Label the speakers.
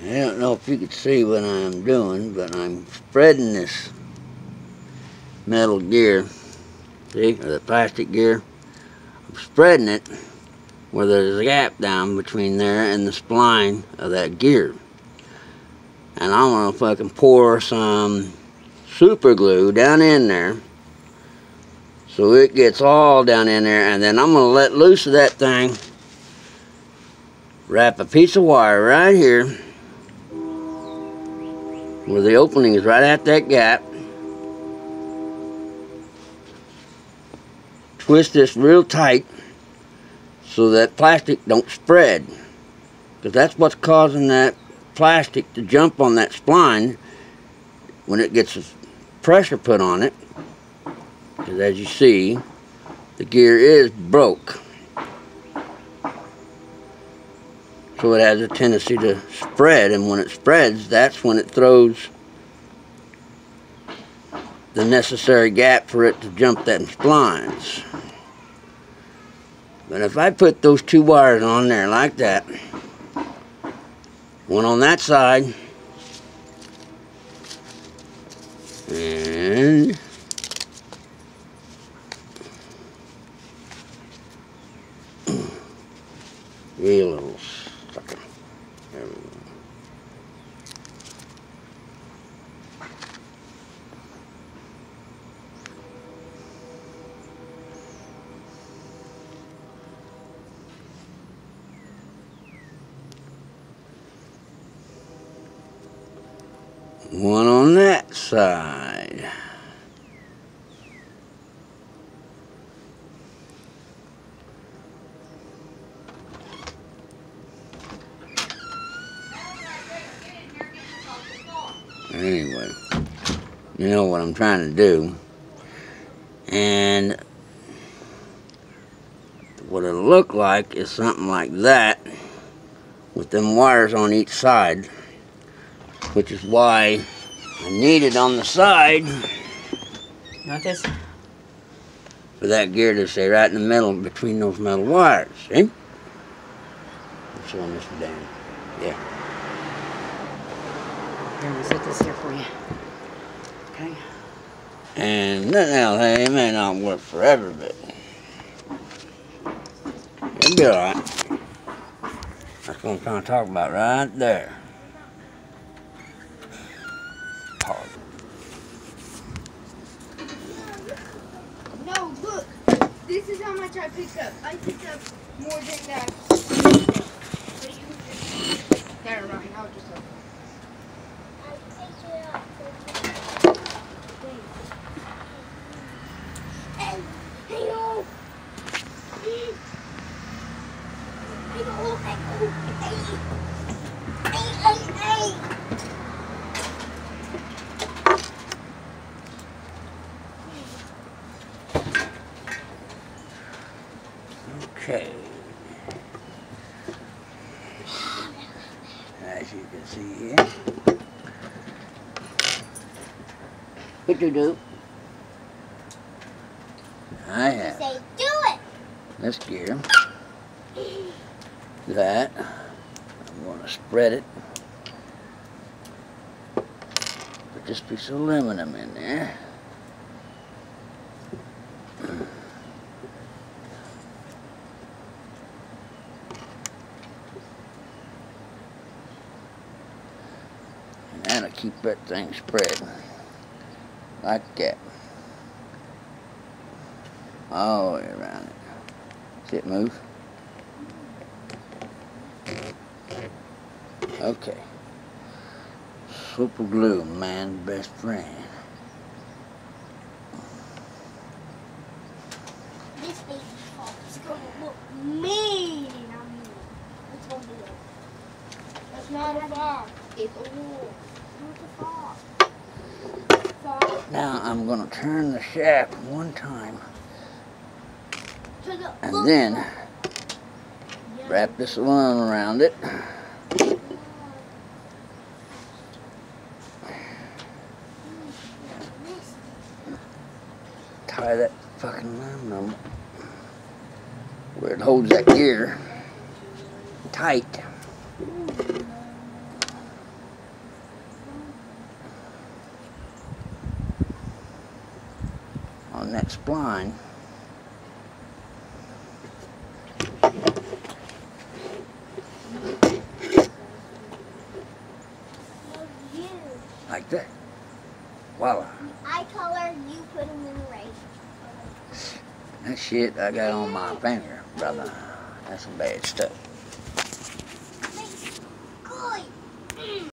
Speaker 1: I don't know if you could see what I'm doing, but I'm spreading this metal gear, see, or the plastic gear. I'm spreading it where there's a gap down between there and the spline of that gear. And I'm gonna fucking pour some super glue down in there so it gets all down in there, and then I'm gonna let loose of that thing, wrap a piece of wire right here where the opening is right at that gap, twist this real tight so that plastic don't spread, because that's what's causing that plastic to jump on that spline when it gets pressure put on it. Because as you see, the gear is broke, so it has a tendency to spread, and when it spreads, that's when it throws the necessary gap for it to jump them splines. But if I put those two wires on there like that, one on that side and real little sucker. There we go. One on that side. Anyway, you know what I'm trying to do. And what it'll look like is something like that with them wires on each side, which is why I need it on the side.
Speaker 2: You want this?
Speaker 1: For that gear to stay right in the middle between those metal wires, see? I'm showing this to Dan. Yeah.
Speaker 2: Here, let me set this here for you. Okay.
Speaker 1: And nothing else, hey, it may not work forever, but it'll be alright. That's what I'm trying to talk about right there.
Speaker 3: No, look. This is how much I picked up. I picked up more than that. Never mind. I'll just open it.
Speaker 1: Okay. As you can see here. What you do? I have.
Speaker 3: Say, do it.
Speaker 1: This gear. That. I'm going to spread it. Put this piece of aluminum in there. And that'll keep that thing spread. Like that. All the way around it. See it move? Okay. Super glue, man's best friend.
Speaker 3: This baby pop is going to look mean on me. It's going to look. That's not a fox. It's a wolf. It's a fox.
Speaker 1: Now I'm going to turn the shaft one time. And then wrap this aluminum around it. Tie that fucking aluminum where it holds that gear tight. on that spline. Like that. Voila.
Speaker 3: Eye color, you put them in the race.
Speaker 1: That shit I got on my finger, brother. That's some bad stuff.